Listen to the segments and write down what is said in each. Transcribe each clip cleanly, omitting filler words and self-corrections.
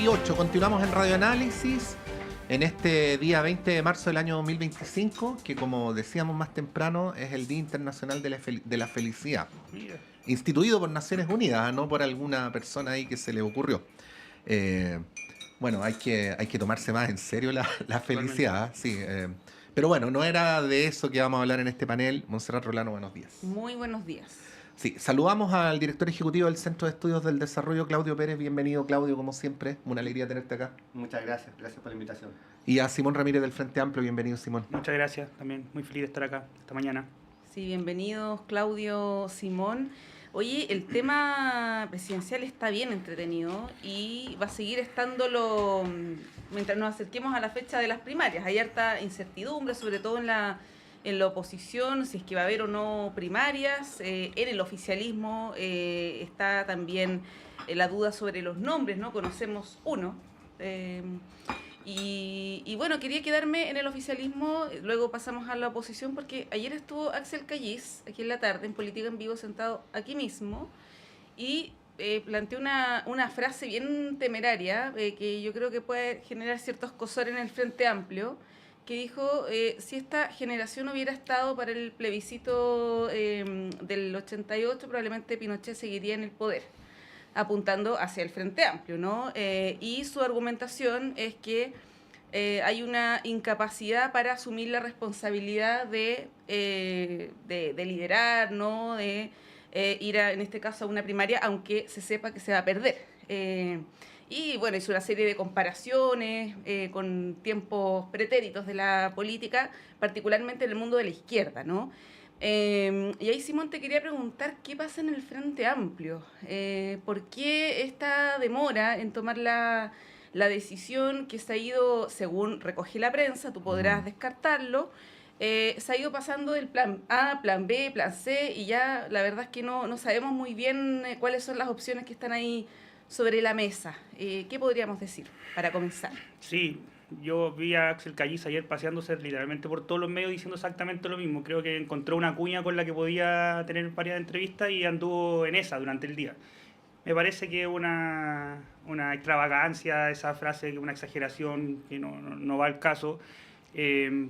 8:38. Continuamos en Radio Análisis en este día 20 de marzo del año 2025, que como decíamos más temprano es el Día Internacional de la Felicidad, instituido por Naciones Unidas, no por alguna persona ahí que se le ocurrió. Bueno, hay que tomarse más en serio la felicidad, sí. Pero bueno, no era de eso que vamos a hablar en este panel. Montserrat Rolano, buenos días. Muy buenos días. Sí, saludamos al director ejecutivo del Centro de Estudios del Desarrollo, Claudio Pérez. Bienvenido, Claudio, como siempre. Una alegría tenerte acá. Muchas gracias, gracias por la invitación. Y a Simón Ramírez del Frente Amplio. Bienvenido, Simón. Muchas gracias, también muy feliz de estar acá esta mañana. Sí, bienvenidos, Claudio, Simón. Oye, el tema presidencial está bien entretenido y va a seguir estándolo mientras nos acerquemos a la fecha de las primarias. Hay harta incertidumbre, sobre todo en la oposición, si es que va a haber o no primarias. En el oficialismo está también la duda sobre los nombres, ¿no? Conocemos uno. Y bueno, quería quedarme en el oficialismo, luego pasamos a la oposición, porque ayer estuvo Axel Kayis, aquí en la tarde, en Política en Vivo, sentado aquí mismo, y planteó una frase bien temeraria, que yo creo que puede generar ciertos escozores en el Frente Amplio, que dijo, si esta generación hubiera estado para el plebiscito del 88, probablemente Pinochet seguiría en el poder, apuntando hacia el Frente Amplio, ¿no? Y su argumentación es que hay una incapacidad para asumir la responsabilidad de liderar, ¿no? De ir, en este caso, a una primaria, aunque se sepa que se va a perder. Y bueno, hizo una serie de comparaciones con tiempos pretéritos de la política, particularmente en el mundo de la izquierda, ¿no? Y ahí, Simón, te quería preguntar qué pasa en el Frente Amplio. ¿Por qué esta demora en tomar la decisión que se ha ido, según recoge la prensa, tú podrás descartarlo, se ha ido pasando del plan A, plan B, plan C, y ya la verdad es que no sabemos muy bien cuáles son las opciones que están ahí sobre la mesa? ¿Qué podríamos decir para comenzar? Sí, yo vi a Axel Kayis ayer paseándose literalmente por todos los medios diciendo exactamente lo mismo. Creo que encontró una cuña con la que podía tener varias entrevistas y anduvo en esa durante el día. Me parece que es una extravagancia esa frase, una exageración que no va al caso.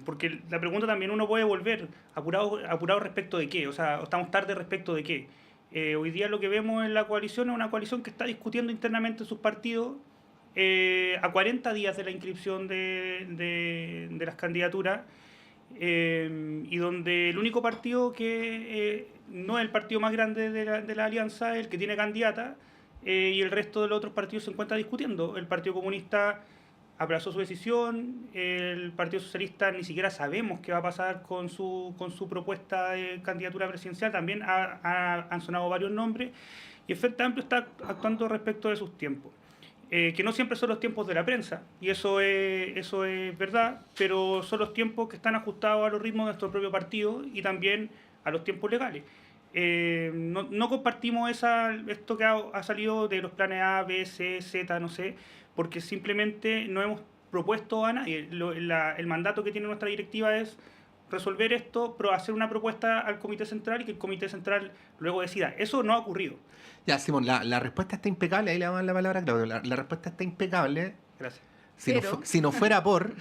Porque la pregunta también uno puede volver apurado respecto de qué, o sea, estamos tarde respecto de qué. Hoy día lo que vemos en la coalición es una coalición que está discutiendo internamente sus partidos a 40 días de la inscripción de las candidaturas y donde el único partido que no es el partido más grande de la alianza es el que tiene candidata y el resto de los otros partidos se encuentra discutiendo. El Partido Comunista aplazó su decisión, el Partido Socialista ni siquiera sabemos qué va a pasar con su propuesta de candidatura presidencial, también han sonado varios nombres, y el Frente Amplio está actuando respecto de sus tiempos, que no siempre son los tiempos de la prensa, y eso es verdad, pero son los tiempos que están ajustados a los ritmos de nuestro propio partido y también a los tiempos legales. No compartimos esto que ha salido de los planes A, B, C, Z, no sé, porque simplemente no hemos propuesto a nadie. El mandato que tiene nuestra directiva es resolver esto, pero hacer una propuesta al Comité Central y que el Comité Central luego decida. Eso no ha ocurrido. Ya, Simón, la respuesta está impecable. Ahí le damos la palabra a Claudio. La respuesta está impecable. Gracias. Si no fuera por...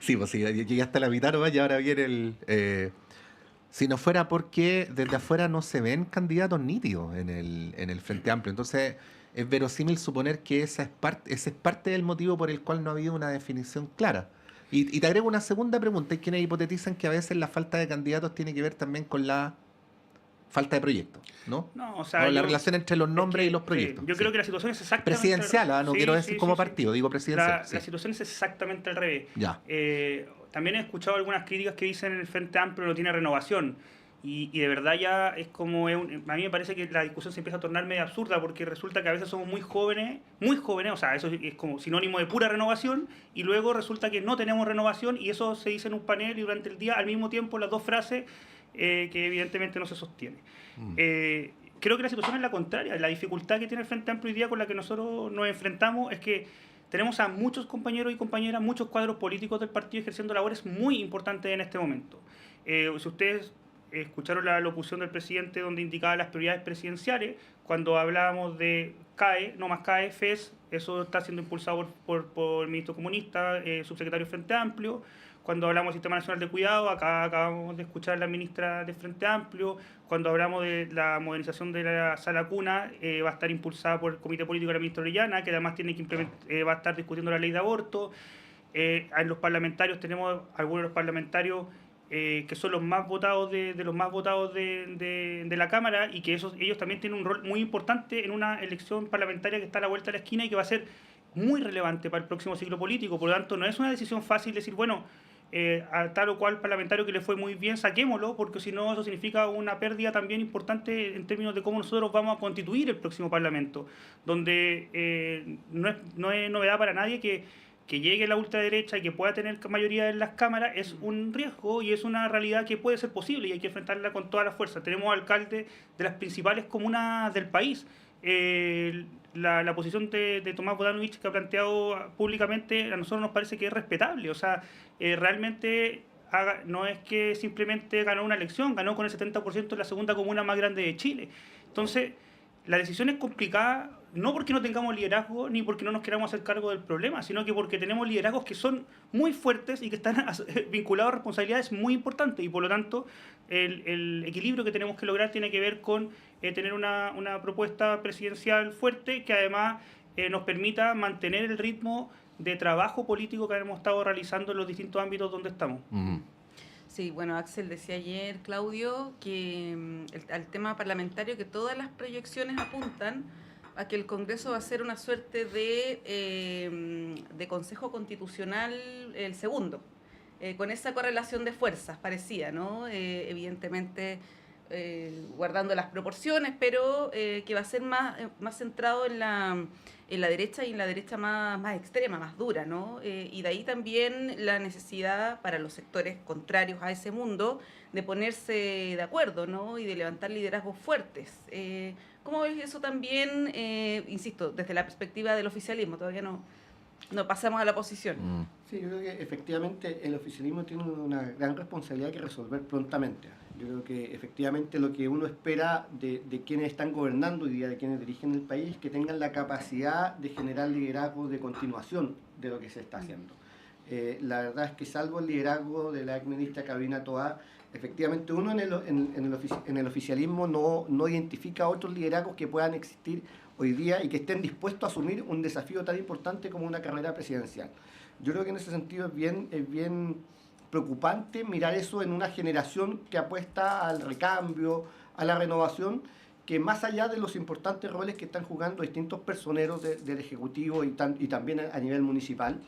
sí, pues sí, llegué hasta la mitad nomás y ahora viene el... si no fuera porque desde afuera no se ven candidatos nítidos en el Frente Amplio. Entonces, es verosímil suponer que ese es parte del motivo por el cual no ha habido una definición clara. Y te agrego una segunda pregunta. Hay quienes hipotetizan que a veces la falta de candidatos tiene que ver también con la falta de proyectos, ¿no? No, o sea, la relación entre los nombres y los proyectos. Yo creo que la situación es exactamente... Presidencial, no quiero decir como partido, digo presidencial. La situación es exactamente al revés. Ya. También he escuchado algunas críticas que dicen el Frente Amplio no tiene renovación. Y de verdad ya es como... a mí me parece que la discusión se empieza a tornar medio absurda porque resulta que a veces somos muy jóvenes, o sea, eso es como sinónimo de pura renovación, y luego resulta que no tenemos renovación y eso se dice en un panel y durante el día al mismo tiempo las dos frases que evidentemente no se sostienen. Creo que la situación es la contraria. La dificultad que tiene el Frente Amplio hoy día con la que nosotros nos enfrentamos es que tenemos a muchos compañeros y compañeras, muchos cuadros políticos del partido ejerciendo labores muy importantes en este momento. Si ustedes escucharon la locución del presidente donde indicaba las prioridades presidenciales, cuando hablábamos de CAE, no más CAE, FES, eso está siendo impulsado por el ministro comunista, subsecretario de Frente Amplio. Cuando hablamos del Sistema Nacional de Cuidado, acá acabamos de escuchar a la ministra de Frente Amplio. Cuando hablamos de la modernización de la sala cuna, va a estar impulsada por el Comité Político de la ministra Orellana, que además tiene que va a estar discutiendo la ley de aborto. En los parlamentarios tenemos algunos de los parlamentarios que son los más votados de los más votados de la Cámara, y que ellos también tienen un rol muy importante en una elección parlamentaria que está a la vuelta de la esquina y que va a ser muy relevante para el próximo ciclo político. Por lo tanto, no es una decisión fácil decir, bueno, a tal o cual parlamentario que le fue muy bien, saquémoslo, porque si no eso significa una pérdida también importante en términos de cómo nosotros vamos a constituir el próximo Parlamento, donde no es novedad para nadie que llegue la ultraderecha y que pueda tener mayoría en las cámaras. Es un riesgo y es una realidad que puede ser posible y hay que enfrentarla con toda la fuerza. Tenemos alcaldes de las principales comunas del país. La posición de Tomás Bodanovich que ha planteado públicamente a nosotros nos parece que es respetable. O sea, realmente no es que simplemente ganó una elección, ganó con el 70% de la segunda comuna más grande de Chile. Entonces, la decisión es complicada, no porque no tengamos liderazgo ni porque no nos queramos hacer cargo del problema, sino que porque tenemos liderazgos que son muy fuertes y que están vinculados a responsabilidades muy importantes, y por lo tanto el equilibrio que tenemos que lograr tiene que ver con tener una propuesta presidencial fuerte que además nos permita mantener el ritmo de trabajo político que hemos estado realizando en los distintos ámbitos donde estamos. Sí, bueno, Axel decía ayer, Claudio, que al tema parlamentario, que todas las proyecciones apuntan a que el Congreso va a ser una suerte de Consejo Constitucional el segundo, con esa correlación de fuerzas parecida, ¿no? Evidentemente guardando las proporciones, pero que va a ser más centrado en la derecha y en la derecha más extrema, más dura, ¿no? Y de ahí también la necesidad para los sectores contrarios a ese mundo de ponerse de acuerdo, ¿no? Y de levantar liderazgos fuertes. ¿Cómo ves eso también, insisto, desde la perspectiva del oficialismo? Todavía no pasamos a la oposición. Sí, yo creo que efectivamente el oficialismo tiene una gran responsabilidad que resolver prontamente. Yo creo que efectivamente lo que uno espera de quienes están gobernando hoy día, de quienes dirigen el país, que tengan la capacidad de generar liderazgo de continuación de lo que se está haciendo. La verdad es que salvo el liderazgo de la exministra Carolina Toá, efectivamente uno en el oficialismo no identifica otros liderazgos que puedan existir hoy día y que estén dispuestos a asumir un desafío tan importante como una carrera presidencial. Yo creo que en ese sentido es bien preocupante mirar eso en una generación que apuesta al recambio, a la renovación, que más allá de los importantes roles que están jugando distintos personeros del Ejecutivo y también a nivel municipal,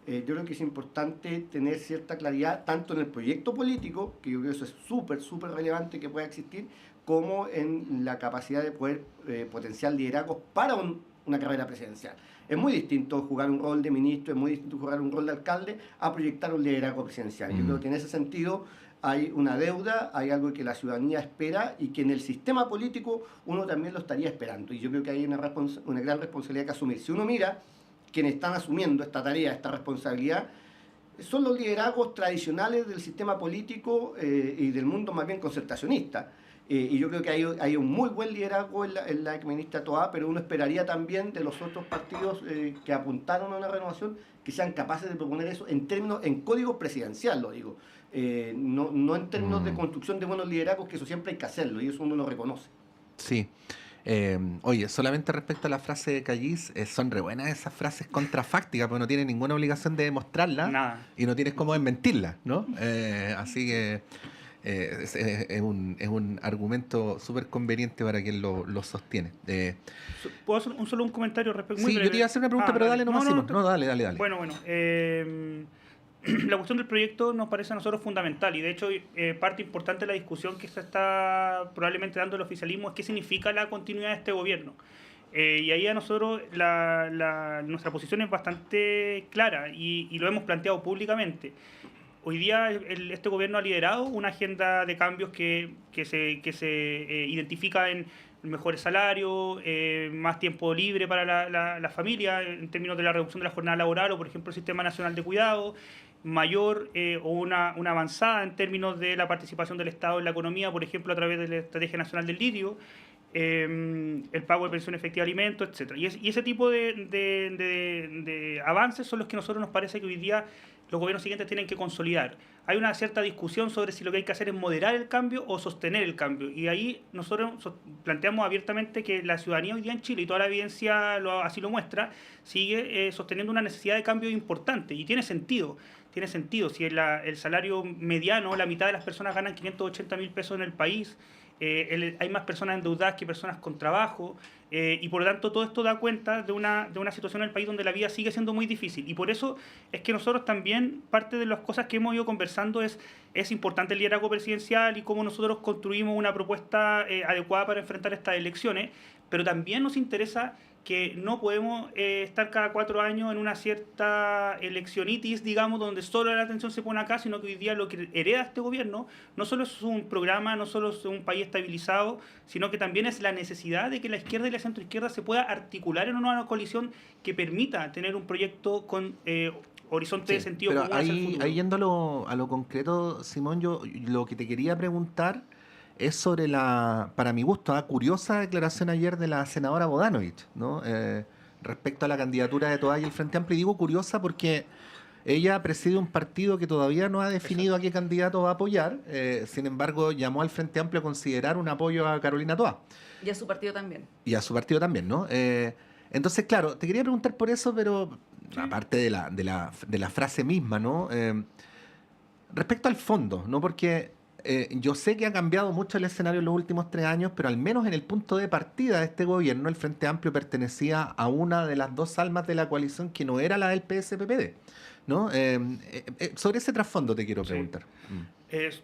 yo creo que es importante tener cierta claridad tanto en el proyecto político, que yo creo que eso es súper relevante que pueda existir, como en la capacidad de poder potenciar liderazgos para una carrera presidencial. Es muy distinto jugar un rol de ministro, es muy distinto jugar un rol de alcalde a proyectar un liderazgo presidencial. Yo creo que en ese sentido hay una deuda, hay algo que la ciudadanía espera y que en el sistema político uno también lo estaría esperando. Y yo creo que hay una gran responsabilidad que asumir. Si uno mira quienes están asumiendo esta tarea, esta responsabilidad, son los liderazgos tradicionales del sistema político y del mundo más bien concertacionista. Y yo creo que hay un muy buen liderazgo en la exministra Toá, pero uno esperaría también de los otros partidos que apuntaron a una renovación que sean capaces de proponer eso en código presidencial, lo digo. No en términos de construcción de buenos liderazgos, que eso siempre hay que hacerlo y eso uno lo reconoce. Sí. Oye, solamente respecto a la frase de Callis, son re buenas esas frases contrafácticas, porque no tienes ninguna obligación de demostrarla. Nada. Y no tienes cómo desmentirla, ¿no? Así que es un argumento súper conveniente para quien lo sostiene. ¿Puedo hacer un comentario respecto? Sí, yo te iba a hacer una pregunta, pero dale nomás. No, dale. Bueno. La cuestión del proyecto nos parece a nosotros fundamental y de hecho parte importante de la discusión que se está probablemente dando el oficialismo es qué significa la continuidad de este gobierno. Y ahí a nosotros nuestra posición es bastante clara y lo hemos planteado públicamente. Hoy día este gobierno ha liderado una agenda de cambios que se identifica en mejores salarios, más tiempo libre para la familia en términos de la reducción de la jornada laboral o, por ejemplo, el Sistema Nacional de Cuidado. mayor o una avanzada en términos de la participación del Estado en la economía, por ejemplo, a través de la Estrategia Nacional del Litio, el pago de pensión efectiva de alimentos, etc. Y ese tipo de avances son los que a nosotros nos parece que hoy día los gobiernos siguientes tienen que consolidar. Hay una cierta discusión sobre si lo que hay que hacer es moderar el cambio o sostener el cambio. Y ahí nosotros planteamos abiertamente que la ciudadanía hoy día en Chile, y toda la evidencia así lo muestra, sigue sosteniendo una necesidad de cambio importante. Y tiene sentido. Tiene sentido. Si el salario mediano, la mitad de las personas ganan 580.000 pesos en el país, hay más personas endeudadas que personas con trabajo, y por lo tanto todo esto da cuenta de una situación en el país donde la vida sigue siendo muy difícil. Y por eso es que nosotros también, parte de las cosas que hemos ido conversando es importante el liderazgo presidencial y cómo nosotros construimos una propuesta adecuada para enfrentar estas elecciones, pero también nos interesa que no podemos estar cada 4 años en una cierta eleccionitis, digamos, donde solo la atención se pone acá, sino que hoy día lo que hereda este gobierno no solo es un programa, no solo es un país estabilizado, sino que también es la necesidad de que la izquierda y la centroizquierda se pueda articular en una nueva coalición que permita tener un proyecto con horizonte de sentido pero común hacia el futuro. ahí yendo a lo concreto, Simón, yo lo que te quería preguntar es sobre para mi gusto, curiosa declaración ayer de la senadora Bodanovich, ¿no? Respecto a la candidatura de Toalla y el Frente Amplio. Y digo curiosa porque ella preside un partido que todavía no ha definido a qué candidato va a apoyar. Sin embargo, llamó al Frente Amplio a considerar un apoyo a Carolina Toá. Y a su partido también. Y a su partido también, ¿no? Entonces, claro, te quería preguntar por eso, pero aparte de la frase misma, ¿no? Respecto al fondo, ¿no? Porque yo sé que ha cambiado mucho el escenario en los últimos 3 años, pero al menos en el punto de partida de este gobierno, el Frente Amplio pertenecía a una de las 2 almas de la coalición que no era la del PSPPD, ¿no? Sobre ese trasfondo te quiero preguntar.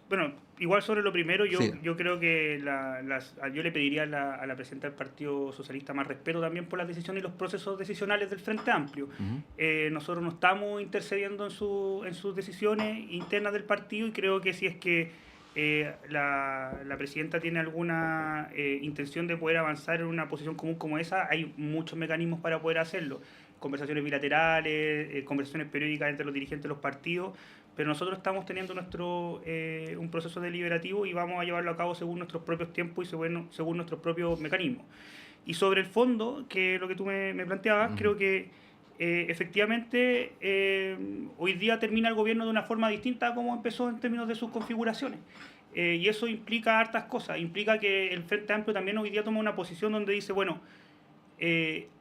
Bueno, igual sobre lo primero, Sí. yo creo que yo le pediría a la presidenta del Partido Socialista más respeto también por las decisiones y los procesos decisionales del Frente Amplio. Nosotros no estamos intercediendo en sus decisiones internas del partido, y creo que si es que la presidenta tiene alguna intención de poder avanzar en una posición común como esa, hay muchos mecanismos para poder hacerlo. Conversaciones bilaterales, conversaciones periódicas entre los dirigentes de los partidos, pero nosotros estamos teniendo un proceso deliberativo y vamos a llevarlo a cabo según nuestros propios tiempos y según nuestros propios mecanismos. Y sobre el fondo, que es lo que tú me planteabas, creo que efectivamente hoy día termina el gobierno de una forma distinta a como empezó en términos de sus configuraciones. Y eso implica hartas cosas. Implica que el Frente Amplio también hoy día toma una posición donde dice, bueno,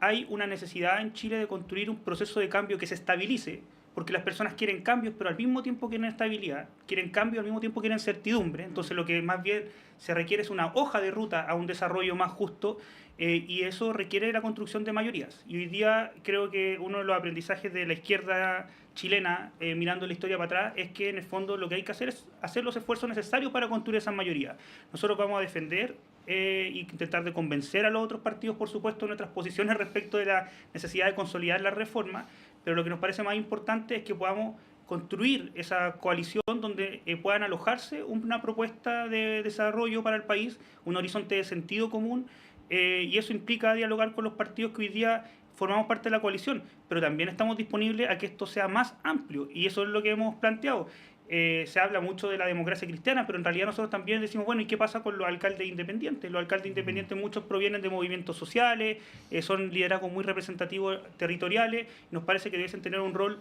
hay una necesidad en Chile de construir un proceso de cambio que se estabilice, porque las personas quieren cambios, pero al mismo tiempo quieren estabilidad, quieren cambio, al mismo tiempo quieren certidumbre. Entonces lo que más bien se requiere es una hoja de ruta a un desarrollo más justo, y eso requiere la construcción de mayorías. Y hoy día creo que uno de los aprendizajes de la izquierda chilena, mirando la historia para atrás, es que en el fondo lo que hay que hacer es hacer los esfuerzos necesarios para construir esas mayorías. Nosotros vamos a defender y intentar de convencer a los otros partidos, por supuesto, nuestras posiciones respecto de la necesidad de consolidar la reforma, pero lo que nos parece más importante es que podamos construir esa coalición donde puedan alojarse una propuesta de desarrollo para el país, un horizonte de sentido común, y eso implica dialogar con los partidos que hoy día formamos parte de la coalición, pero también estamos disponibles a que esto sea más amplio, y eso es lo que hemos planteado. Se habla mucho de la democracia cristiana, pero en realidad nosotros también decimos, bueno, ¿y qué pasa con los alcaldes independientes? Los alcaldes independientes muchos provienen de movimientos sociales, son liderazgos muy representativos territoriales, y nos parece que debiesen tener un rol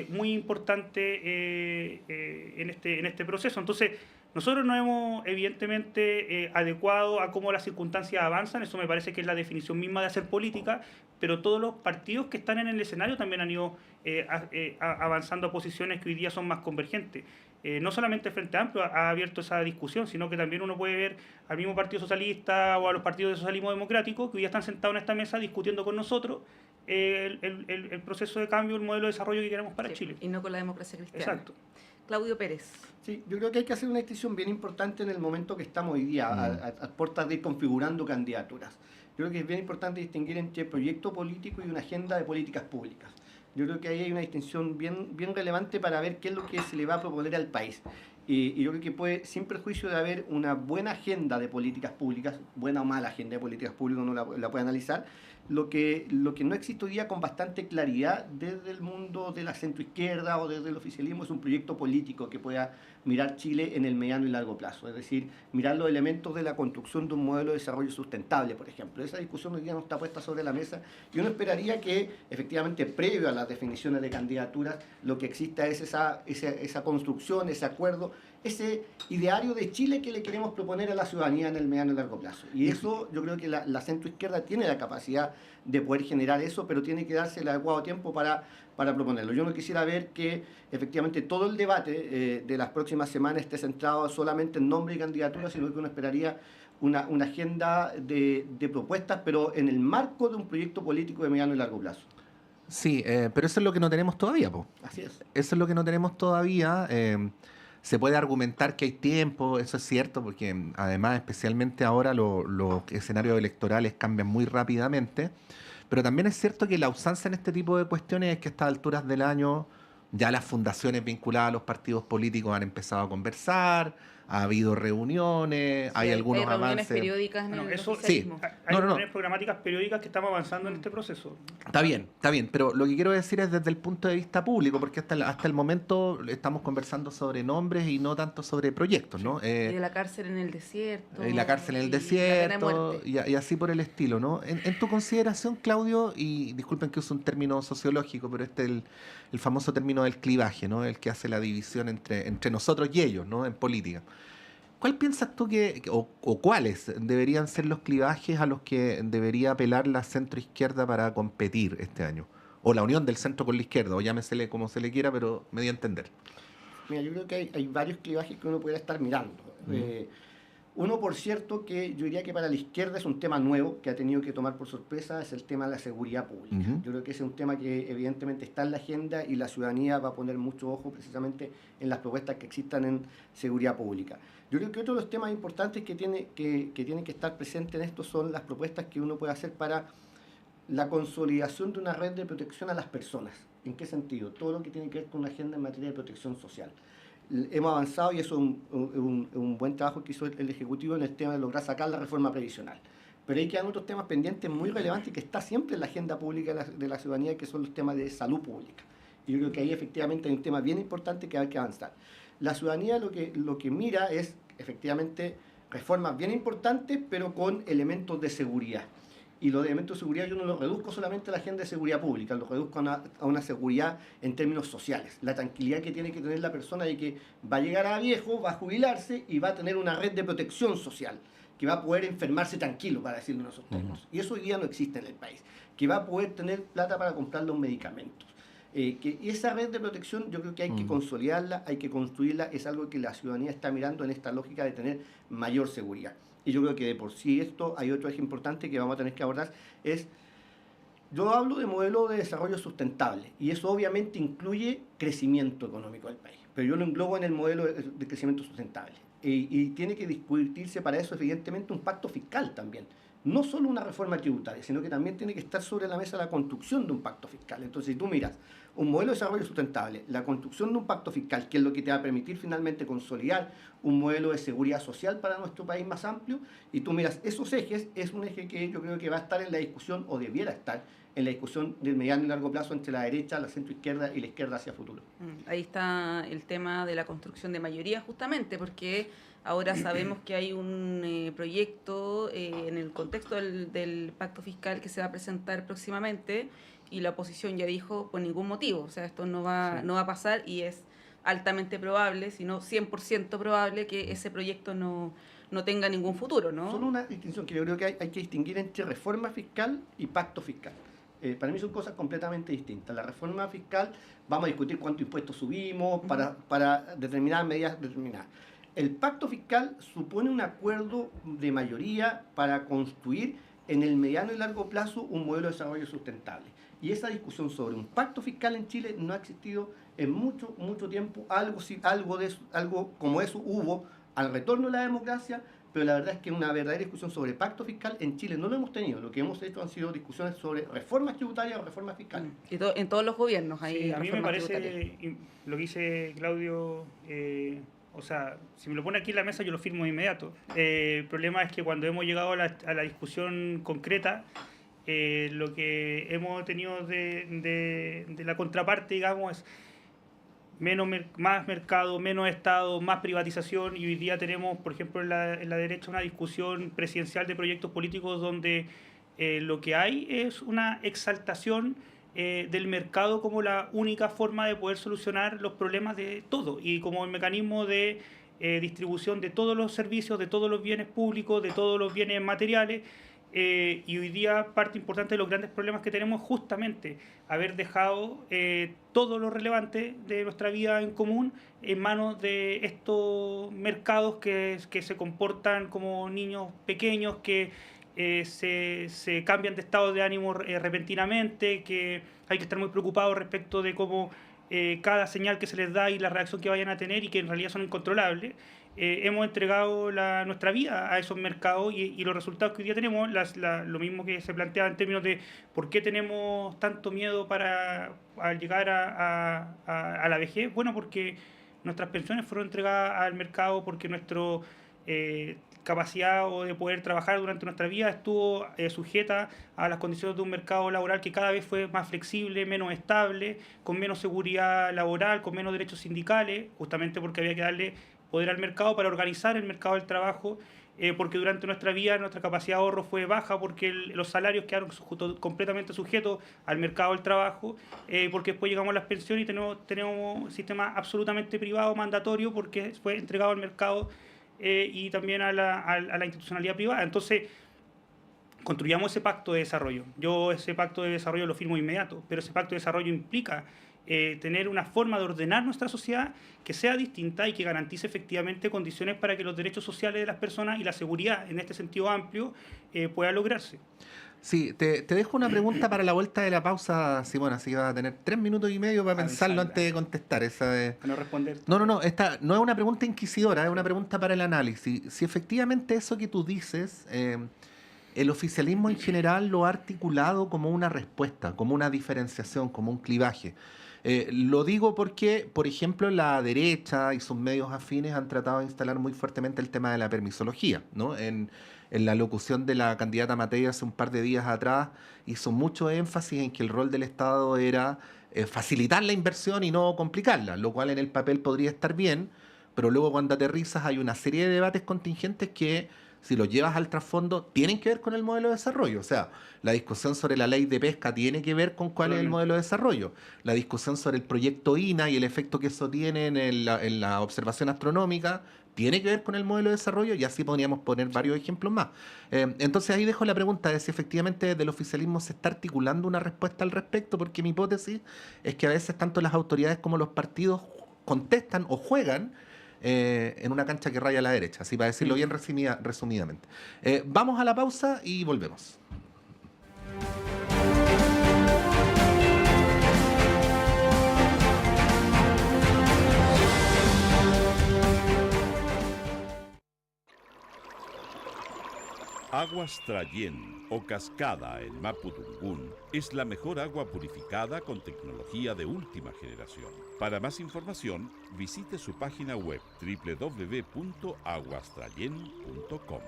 muy importante en este proceso. Entonces, nosotros nos hemos evidentemente adecuado a cómo las circunstancias avanzan, eso me parece que es la definición misma de hacer política, pero todos los partidos que están en el escenario también han ido avanzando a posiciones que hoy día son más convergentes. No solamente el Frente Amplio ha abierto esa discusión, sino que también uno puede ver al mismo Partido Socialista o a los partidos de socialismo democrático que hoy día están sentados en esta mesa discutiendo con nosotros el proceso de cambio, el modelo de desarrollo que queremos para Chile. Y no con la democracia cristiana. Exacto. Claudio Pérez. Sí, yo creo que hay que hacer una distinción bien importante en el momento que estamos hoy día, a puertas de ir configurando candidaturas. Yo creo que es bien importante distinguir entre proyecto político y una agenda de políticas públicas. Yo creo que ahí hay una distinción bien relevante para ver qué es lo que se le va a proponer al país. Y yo creo que puede, sin perjuicio de haber una buena agenda de políticas públicas, buena o mala agenda de políticas públicas, uno la puede analizar, lo que no existe hoy día con bastante claridad desde el mundo de la centroizquierda o desde el oficialismo es un proyecto político que pueda mirar Chile en el mediano y largo plazo, es decir, mirar los elementos de la construcción de un modelo de desarrollo sustentable, por ejemplo. Esa discusión hoy día no está puesta sobre la mesa y uno esperaría que efectivamente previo a las definiciones de candidaturas lo que exista es esa construcción, ese acuerdo, ese ideario de Chile que le queremos proponer a la ciudadanía en el mediano y largo plazo. Y eso yo creo que la centroizquierda tiene la capacidad de poder generar eso, pero tiene que darse el adecuado tiempo para proponerlo. Yo no quisiera ver que efectivamente todo el debate de las próximas semanas esté centrado solamente en nombre y candidatura, sino que uno esperaría una agenda de propuestas, pero en el marco de un proyecto político de mediano y largo plazo. Sí, pero eso es lo que no tenemos todavía, po. Así es. Eso es lo que no tenemos todavía. Se puede argumentar que hay tiempo, eso es cierto, porque además, especialmente ahora, los escenarios electorales cambian muy rápidamente. Pero también es cierto que la usanza en este tipo de cuestiones es que a estas alturas del año ya las fundaciones vinculadas a los partidos políticos han empezado a conversar, ha habido reuniones, hay algunos reuniones avances. periódicas en Bueno, el eso oficialismo. hay No. reuniones programáticas periódicas que estamos avanzando en este proceso. Está bien, pero lo que quiero decir es desde el punto de vista público, porque hasta el momento estamos conversando sobre nombres y no tanto sobre proyectos, ¿no? Y de la cárcel en el desierto. Y la cárcel en el y la pena de desierto, muerte. y así por el estilo, ¿no? En tu consideración, Claudio, y disculpen que use un término sociológico, pero el famoso término del clivaje, ¿no? El que hace la división entre nosotros y ellos, ¿no? En política. ¿Cuál piensas tú o cuáles deberían ser los clivajes a los que debería apelar la centroizquierda para competir este año? O la unión del centro con la izquierda, o llámesele como se le quiera, pero me dio a entender. Mira, yo creo que hay varios clivajes que uno pudiera estar mirando. Uno, por cierto, que yo diría que para la izquierda es un tema nuevo que ha tenido que tomar por sorpresa, es el tema de la seguridad pública. Yo creo que ese es un tema que evidentemente está en la agenda y la ciudadanía va a poner mucho ojo precisamente en las propuestas que existan en seguridad pública. Yo creo que otro de los temas importantes que tienen que estar presentes en esto son las propuestas que uno puede hacer para la consolidación de una red de protección a las personas. ¿En qué sentido? Todo lo que tiene que ver con una agenda en materia de protección social. Hemos avanzado y eso es un buen trabajo que hizo el Ejecutivo en el tema de lograr sacar la reforma previsional. Pero ahí quedan otros temas pendientes muy relevantes que está siempre en la agenda pública de la ciudadanía, que son los temas de salud pública. Y yo creo que ahí efectivamente hay un tema bien importante que hay que avanzar. La ciudadanía lo que mira es efectivamente reformas bien importantes, pero con elementos de seguridad. Y los elementos de seguridad yo no los reduzco solamente a la agenda de seguridad pública, los reduzco a una seguridad en términos sociales. La tranquilidad que tiene que tener la persona de que va a llegar a viejo, va a jubilarse y va a tener una red de protección social, que va a poder enfermarse tranquilo, para decirlo en esos términos. Y eso hoy día no existe en el país. Que va a poder tener plata para comprar los medicamentos. Que esa red de protección yo creo que hay que consolidarla, hay que construirla, es algo que la ciudadanía está mirando en esta lógica de tener mayor seguridad. Y yo creo que de por sí esto, hay otro eje importante que vamos a tener que abordar, yo hablo de modelo de desarrollo sustentable, y eso obviamente incluye crecimiento económico del país, pero yo lo englobo en el modelo de crecimiento sustentable. Y tiene que discutirse para eso, evidentemente, un pacto fiscal también. No solo una reforma tributaria, sino que también tiene que estar sobre la mesa la construcción de un pacto fiscal. Entonces, si tú miras un modelo de desarrollo sustentable, la construcción de un pacto fiscal, que es lo que te va a permitir finalmente consolidar un modelo de seguridad social para nuestro país más amplio, y tú miras esos ejes, es un eje que yo creo que va a estar en la discusión, o debiera estar en la discusión del mediano y largo plazo entre la derecha, la centroizquierda y la izquierda hacia futuro. Ahí está el tema de la construcción de mayoría, justamente, porque ahora sabemos que hay un proyecto en el contexto del pacto fiscal que se va a presentar próximamente, y la oposición ya dijo por ningún motivo, o sea, esto no va a pasar, y es altamente probable, si no 100% probable, que ese proyecto no tenga ningún futuro, ¿no? Solo una distinción que yo creo que hay que distinguir entre reforma fiscal y pacto fiscal. Para mí son cosas completamente distintas. La reforma fiscal, vamos a discutir cuántos impuestos subimos para determinadas medidas determinadas. El pacto fiscal supone un acuerdo de mayoría para construir en el mediano y largo plazo un modelo de desarrollo sustentable. Y esa discusión sobre un pacto fiscal en Chile no ha existido en mucho tiempo. Algo como eso hubo al retorno de la democracia, pero la verdad es que una verdadera discusión sobre pacto fiscal en Chile no lo hemos tenido. Lo que hemos hecho han sido discusiones sobre reformas tributarias o reformas fiscales. Y en todos los gobiernos hay Sí, a mí me reformas parece tributarias. lo que dice Claudio o sea, si me lo pone aquí en la mesa yo lo firmo de inmediato. El problema es que cuando hemos llegado a la discusión concreta, lo que hemos tenido de la contraparte, digamos, es más mercado, menos Estado, más privatización, y hoy día tenemos, por ejemplo, en la derecha una discusión presidencial de proyectos políticos donde lo que hay es una exaltación del mercado como la única forma de poder solucionar los problemas de todo y como el mecanismo de distribución de todos los servicios, de todos los bienes públicos, de todos los bienes materiales. Y hoy día parte importante de los grandes problemas que tenemos es justamente haber dejado todo lo relevante de nuestra vida en común en manos de estos mercados que se comportan como niños pequeños, que se cambian de estado de ánimo repentinamente, que hay que estar muy preocupados respecto de cómo cada señal que se les da y la reacción que vayan a tener, y que en realidad son incontrolables. Hemos entregado nuestra vida a esos mercados y los resultados que hoy día tenemos, lo mismo que se planteaba en términos de por qué tenemos tanto miedo al llegar a la vejez. Bueno, porque nuestras pensiones fueron entregadas al mercado, porque nuestra capacidad de poder trabajar durante nuestra vida estuvo sujeta a las condiciones de un mercado laboral que cada vez fue más flexible, menos estable, con menos seguridad laboral, con menos derechos sindicales, justamente porque había que darle poder al mercado para organizar el mercado del trabajo, porque durante nuestra vida nuestra capacidad de ahorro fue baja, porque los salarios quedaron completamente sujetos al mercado del trabajo, porque después llegamos a las pensiones y tenemos un sistema absolutamente privado, mandatorio, porque fue entregado al mercado y también a la institucionalidad privada. Entonces, construyamos ese pacto de desarrollo. Yo ese pacto de desarrollo lo firmo inmediato, pero ese pacto de desarrollo implica tener una forma de ordenar nuestra sociedad que sea distinta y que garantice efectivamente condiciones para que los derechos sociales de las personas y la seguridad en este sentido amplio pueda lograrse. Sí, te dejo una pregunta para la vuelta de la pausa, Simón, así que vas a tener 3 minutos y medio para pensarlo antes de contestar. No responder. No, esta no es una pregunta inquisidora, es una pregunta para el análisis. Si efectivamente eso que tú dices, el oficialismo en general lo ha articulado como una respuesta, como una diferenciación, como un clivaje. Lo digo porque, por ejemplo, la derecha y sus medios afines han tratado de instalar muy fuertemente el tema de la permisología, ¿no? En la locución de la candidata Matei hace un par de días atrás hizo mucho énfasis en que el rol del Estado era facilitar la inversión y no complicarla, lo cual en el papel podría estar bien, pero luego cuando aterrizas hay una serie de debates contingentes que, si los llevas al trasfondo, tienen que ver con el modelo de desarrollo. O sea, la discusión sobre la ley de pesca tiene que ver con cuál es el modelo de desarrollo. La discusión sobre el proyecto INA y el efecto que eso tiene en la observación astronómica tiene que ver con el modelo de desarrollo, y así podríamos poner varios ejemplos más. Entonces ahí dejo la pregunta de si efectivamente desde el oficialismo se está articulando una respuesta al respecto, porque mi hipótesis es que a veces tanto las autoridades como los partidos contestan o juegan en una cancha que raya a la derecha, así para decirlo bien resumidamente. Vamos a la pausa y volvemos. Aguas Trayén o Cascada en Mapudungún es la mejor agua purificada con tecnología de última generación. Para más información, visite su página web www.aguastrayen.com.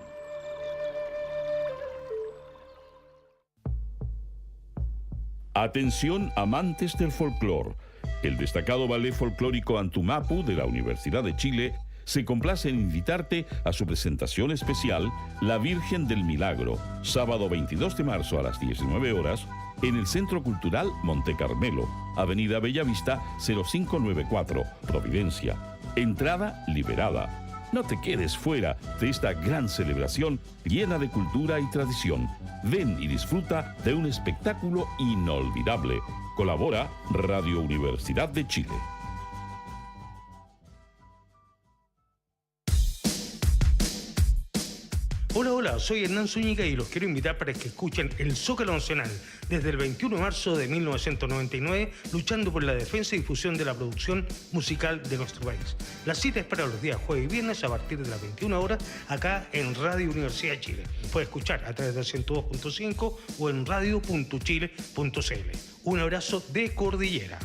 Atención, amantes del folclor. El destacado ballet folclórico Antumapu de la Universidad de Chile se complace en invitarte a su presentación especial La Virgen del Milagro, sábado 22 de marzo a las 19 horas, en el Centro Cultural Monte Carmelo, Avenida Bellavista 0594, Providencia. Entrada liberada. No te quedes fuera de esta gran celebración llena de cultura y tradición. Ven y disfruta de un espectáculo inolvidable. Colabora Radio Universidad de Chile. Hola, soy Hernán Zúñiga y los quiero invitar para que escuchen el Zócalo Nacional desde el 21 de marzo de 1999, luchando por la defensa y difusión de la producción musical de nuestro país. La cita es para los días jueves y viernes a partir de las 21 horas acá en Radio Universidad de Chile. Puede escuchar a través del 102.5 o en radio.chile.cl. Un abrazo de Cordillera.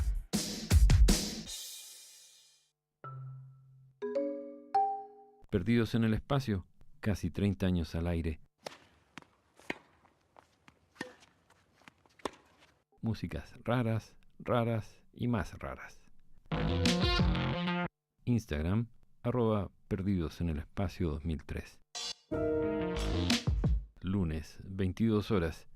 Perdidos en el espacio, casi 30 años al aire. Músicas raras, raras y más raras. Instagram, @Perdidos en el Espacio 2003. Lunes, 22 horas.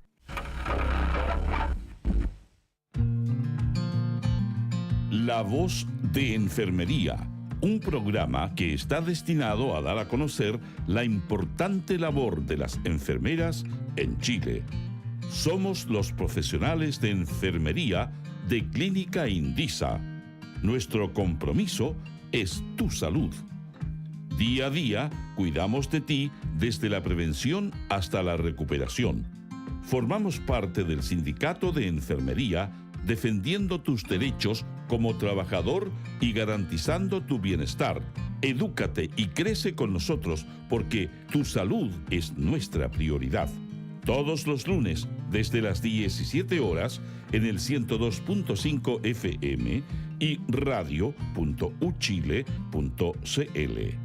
La Voz de Enfermería, un programa que está destinado a dar a conocer la importante labor de las enfermeras en Chile. Somos los profesionales de enfermería de Clínica Indisa. Nuestro compromiso es tu salud. Día a día cuidamos de ti desde la prevención hasta la recuperación. Formamos parte del Sindicato de Enfermería defendiendo tus derechos como trabajador y garantizando tu bienestar. Edúcate y crece con nosotros porque tu salud es nuestra prioridad. Todos los lunes desde las 17 horas en el 102.5 FM y radio.uchile.cl.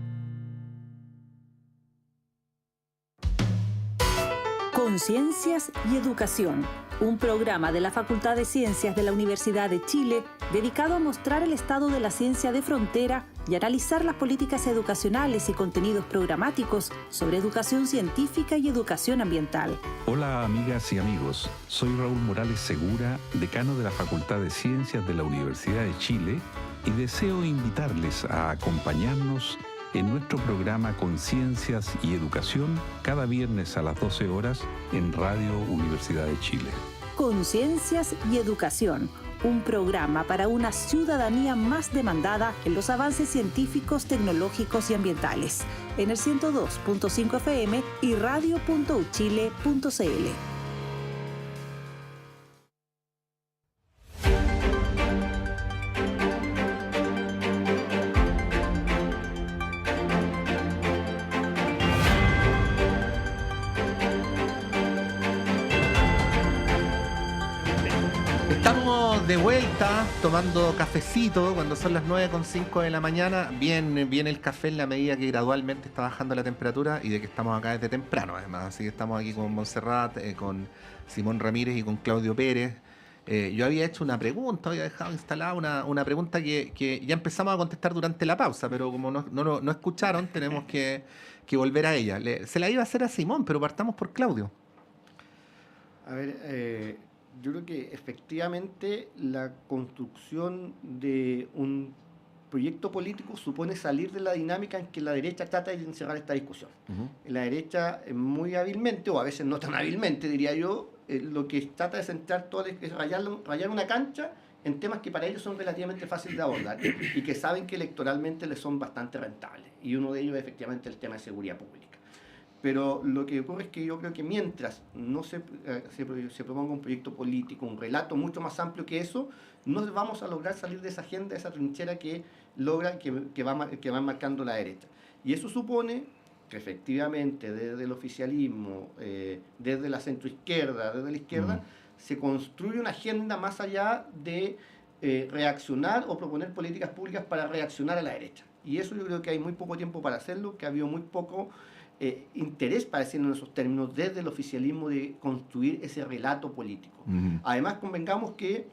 Conciencias y Educación, un programa de la Facultad de Ciencias de la Universidad de Chile dedicado a mostrar el estado de la ciencia de frontera y analizar las políticas educacionales y contenidos programáticos sobre educación científica y educación ambiental. Hola amigas y amigos, soy Raúl Morales Segura, decano de la Facultad de Ciencias de la Universidad de Chile y deseo invitarles a acompañarnos en nuestro programa Conciencias y Educación cada viernes a las 12 horas en Radio Universidad de Chile. Conciencias y Educación, un programa para una ciudadanía más demandada en los avances científicos, tecnológicos y ambientales, en el 102.5 FM y radio.uchile.cl. De vuelta, tomando cafecito cuando son las 9:05 de la mañana. Bien el café en la medida que gradualmente está bajando la temperatura y de que estamos acá desde temprano además. Así que estamos aquí con Montserrat, con Simón Ramírez y con Claudio Pérez. Yo había hecho una pregunta, había dejado instalada una pregunta que ya empezamos a contestar durante la pausa, pero como no escucharon, tenemos que volver a ella. Se la iba a hacer a Simón, pero partamos por Claudio. A ver, yo creo que efectivamente la construcción de un proyecto político supone salir de la dinámica en que la derecha trata de encerrar esta discusión. La derecha muy hábilmente, o a veces no tan hábilmente, diría yo, lo que trata de centrar todo es rayar una cancha en temas que para ellos son relativamente fáciles de abordar y que saben que electoralmente les son bastante rentables. Y uno de ellos es efectivamente el tema de seguridad pública. Pero lo que ocurre es que yo creo que mientras no se proponga un proyecto político, un relato mucho más amplio que eso, no vamos a lograr salir de esa agenda, de esa trinchera que va marcando la derecha. Y eso supone que efectivamente desde el oficialismo, desde la centroizquierda, desde la izquierda, se construye una agenda más allá de reaccionar o proponer políticas públicas para reaccionar a la derecha. Y eso yo creo que hay muy poco tiempo para hacerlo, que ha habido muy poco interés, para decirlo en esos términos, desde el oficialismo de construir ese relato político. Además, convengamos que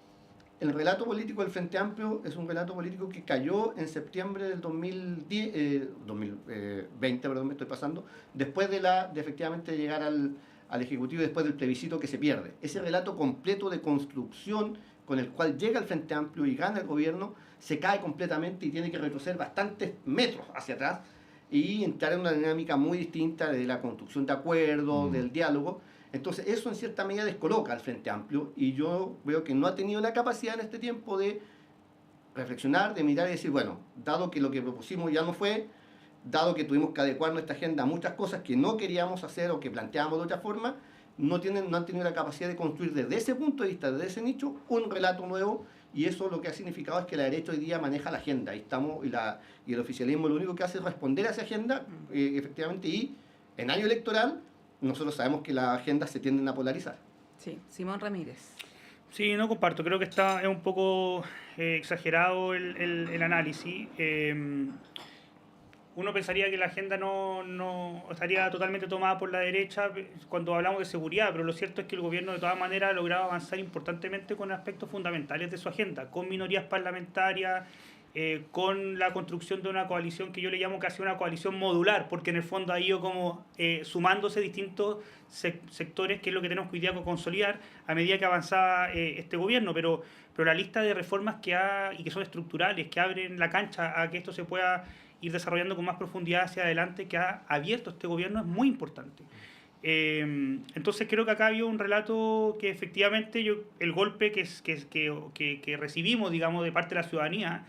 el relato político del Frente Amplio es un relato político que cayó en septiembre del 2020, perdón, me estoy pasando, después de efectivamente llegar al Ejecutivo, después del plebiscito que se pierde. Ese relato completo de construcción con el cual llega el Frente Amplio y gana el gobierno, se cae completamente y tiene que retroceder bastantes metros hacia atrás y entrar en una dinámica muy distinta de la construcción de acuerdos, del diálogo. Entonces eso en cierta medida descoloca al Frente Amplio y yo veo que no ha tenido la capacidad en este tiempo de reflexionar, de mirar y decir, bueno, dado que lo que propusimos ya no fue, dado que tuvimos que adecuar nuestra agenda a muchas cosas que no queríamos hacer o que planteábamos de otra forma, no han tenido la capacidad de construir desde ese punto de vista, desde ese nicho, un relato nuevo. Y eso lo que ha significado es que la derecha hoy día maneja la agenda y el oficialismo lo único que hace es responder a esa agenda, efectivamente, y en año electoral nosotros sabemos que las agendas se tienden a polarizar. Sí, Simón Ramírez. Sí, no comparto, creo que es un poco exagerado el análisis. uno pensaría que la agenda no estaría totalmente tomada por la derecha cuando hablamos de seguridad, pero lo cierto es que el gobierno de todas maneras ha logrado avanzar importantemente con aspectos fundamentales de su agenda, con minorías parlamentarias, con la construcción de una coalición que yo le llamo casi una coalición modular, porque en el fondo ha ido como sumándose distintos sectores, que es lo que tenemos que hoy día consolidar a medida que avanzaba este gobierno, pero la lista de reformas y que son estructurales, que abren la cancha a que esto se pueda ir desarrollando con más profundidad hacia adelante, que ha abierto este gobierno, es muy importante. Entonces creo que acá había un relato que efectivamente el golpe que recibimos, digamos, de parte de la ciudadanía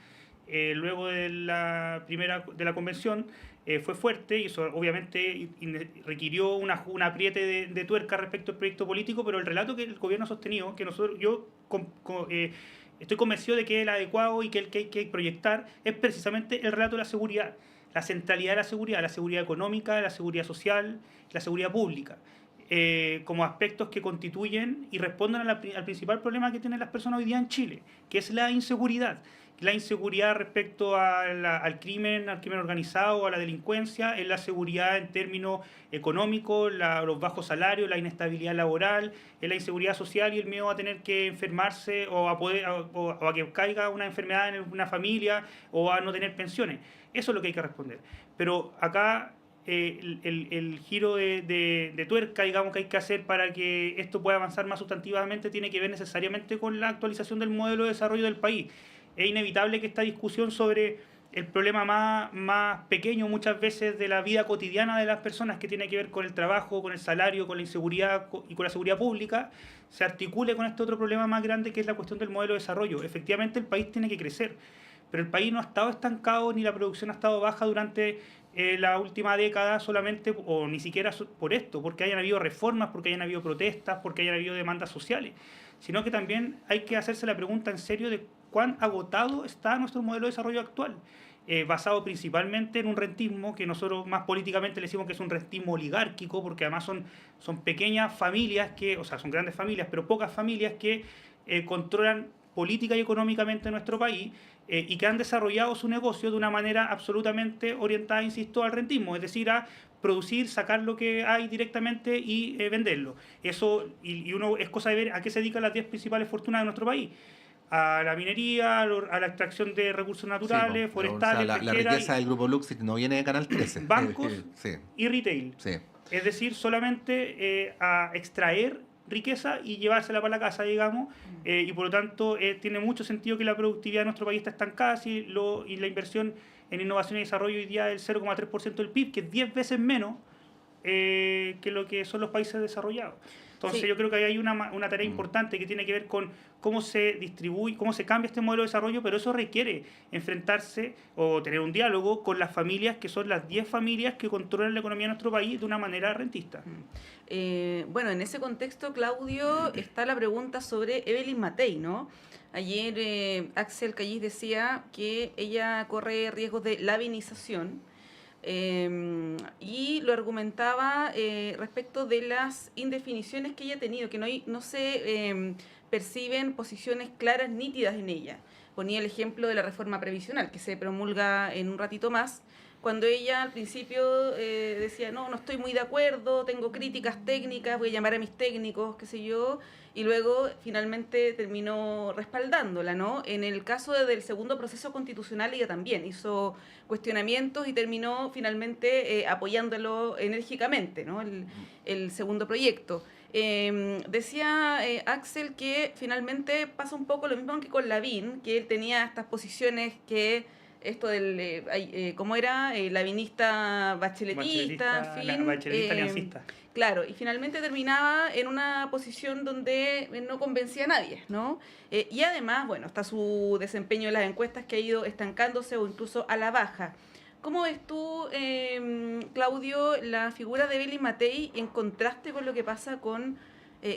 luego de la convención fue fuerte, y eso obviamente requirió un apriete de tuerca respecto al proyecto político, pero el relato que el gobierno ha sostenido, que estoy convencido de que es el adecuado y que el que hay que proyectar, es precisamente el relato de la seguridad, la centralidad de la seguridad económica, la seguridad social, la seguridad pública, como aspectos que constituyen y responden al principal problema que tienen las personas hoy día en Chile, que es la inseguridad. La inseguridad respecto al crimen organizado, a la delincuencia, es la seguridad en términos económicos, los bajos salarios, la inestabilidad laboral, es la inseguridad social y el miedo a tener que enfermarse o a que caiga una enfermedad en una familia o a no tener pensiones. Eso es lo que hay que responder. Pero acá el giro de tuerca, digamos, que hay que hacer para que esto pueda avanzar más sustantivamente tiene que ver necesariamente con la actualización del modelo de desarrollo del país. Es inevitable que esta discusión sobre el problema más pequeño muchas veces de la vida cotidiana de las personas, que tiene que ver con el trabajo, con el salario, con la inseguridad y con la seguridad pública, se articule con este otro problema más grande, que es la cuestión del modelo de desarrollo. Efectivamente, el país tiene que crecer, pero el país no ha estado estancado ni la producción ha estado baja durante la última década solamente, o ni siquiera por esto, porque hayan habido reformas, porque hayan habido protestas, porque hayan habido demandas sociales, sino que también hay que hacerse la pregunta en serio de cuán agotado está nuestro modelo de desarrollo actual, basado principalmente en un rentismo que nosotros más políticamente le decimos que es un rentismo oligárquico, porque además son pequeñas familias son grandes familias, pero pocas familias que controlan política y económicamente nuestro país, y que han desarrollado su negocio de una manera absolutamente orientada, insisto, al rentismo, es decir, a producir, sacar lo que hay directamente y venderlo. Eso, y uno es cosa de ver a qué se dedican las 10 principales fortunas de nuestro país: a la minería, a la extracción de recursos naturales, sí, forestales, la riqueza del grupo Luxit no viene de Canal 13. Bancos sí. Y retail. Sí. Es decir, solamente a extraer riqueza y llevársela para la casa, digamos, y por lo tanto tiene mucho sentido que la productividad de nuestro país está estancada y la inversión en innovación y desarrollo hoy día es el 0,3% del PIB, que es 10 veces menos que lo que son los países desarrollados. Entonces yo creo que ahí hay una tarea importante que tiene que ver con cómo se distribuye, cómo se cambia este modelo de desarrollo, pero eso requiere enfrentarse o tener un diálogo con las familias, que son las 10 familias que controlan la economía de nuestro país de una manera rentista. Bueno, en ese contexto, Claudio, está la pregunta sobre Evelyn Matei, ¿no? Ayer Axel Callis decía que ella corre riesgos de lavinización, y lo argumentaba respecto de las indefiniciones que ella ha tenido, que no se perciben posiciones claras, nítidas en ella. Ponía el ejemplo de la reforma previsional, que se promulga en un ratito más, cuando ella al principio decía, no estoy muy de acuerdo, tengo críticas técnicas, voy a llamar a mis técnicos, qué sé yo, y luego finalmente terminó respaldándola, ¿no? En el caso del segundo proceso constitucional, ella también hizo cuestionamientos y terminó finalmente apoyándolo enérgicamente, ¿no? El segundo proyecto. Decía Axel que finalmente pasa un poco lo mismo que con Lavín, que él tenía estas posiciones que esto del, ¿cómo era? Lavinista bacheletista, en fin. Bacheletista aliancista. Claro, y finalmente terminaba en una posición donde no convencía a nadie, ¿no? Y además, bueno, está su desempeño en las encuestas, que ha ido estancándose o incluso a la baja. ¿Cómo ves tú, Claudio, la figura de Evelyn Matei en contraste con lo que pasa con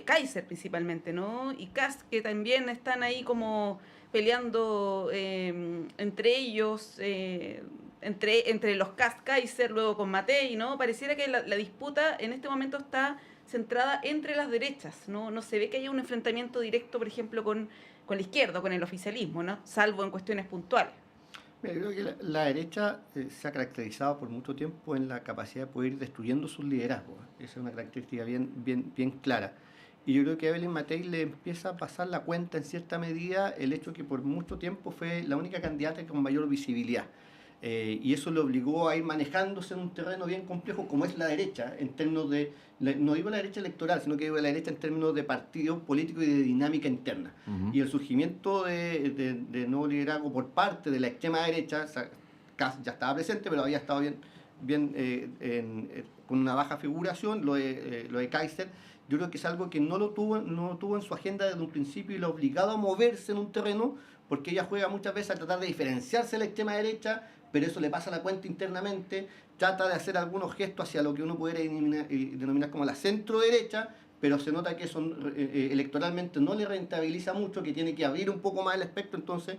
Kaiser principalmente, ¿no? Y Kast, que también están ahí como peleando entre ellos, entre los Kast-Kaiser, luego con Matei, ¿no? Pareciera que la disputa en este momento está centrada entre las derechas, ¿no? No se ve que haya un enfrentamiento directo, por ejemplo, con la izquierda, con el oficialismo, ¿no? Salvo en cuestiones puntuales. Mira, yo creo que la derecha se ha caracterizado por mucho tiempo en la capacidad de poder ir destruyendo sus liderazgos. Esa es una característica bien clara. Y yo creo que a Evelyn Matei le empieza a pasar la cuenta en cierta medida el hecho que por mucho tiempo fue la única candidata con mayor visibilidad. Y eso le obligó a ir manejándose en un terreno bien complejo como es la derecha, en términos de, no digo la derecha electoral, sino que digo la derecha en términos de partido político y de dinámica interna. Y el surgimiento de nuevo liderazgo por parte de la extrema derecha, ya estaba presente, pero había estado con una baja figuración, lo de Kaiser. Yo creo que es algo que no lo tuvo en su agenda desde un principio y lo ha obligado a moverse en un terreno, porque ella juega muchas veces a tratar de diferenciarse de la extrema derecha, pero eso le pasa la cuenta internamente, trata de hacer algunos gestos hacia lo que uno pudiera denominar como la centro derecha, pero se nota que eso electoralmente no le rentabiliza mucho, que tiene que abrir un poco más el espectro. Entonces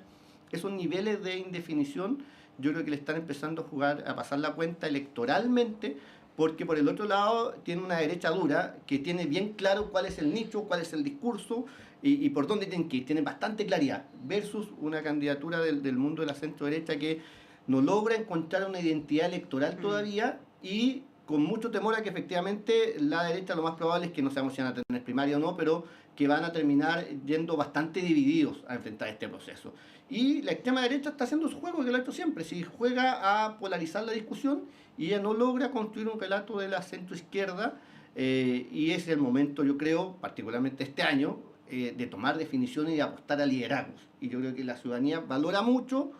esos niveles de indefinición yo creo que le están empezando a pasar la cuenta electoralmente, porque por el otro lado tiene una derecha dura que tiene bien claro cuál es el nicho, cuál es el discurso y por dónde tienen que ir, tienen bastante claridad, versus una candidatura del mundo de la centro derecha que no logra encontrar una identidad electoral todavía y con mucho temor a que efectivamente la derecha lo más probable es que no sabemos si van a tener primaria o no, pero que van a terminar yendo bastante divididos a enfrentar este proceso. Y la extrema derecha está haciendo su juego, que lo ha hecho siempre, si juega a polarizar la discusión y ella no logra construir un relato de la centroizquierda, y es el momento, yo creo, particularmente este año, de tomar definiciones y apostar a liderazgos. Y yo creo que la ciudadanía valora mucho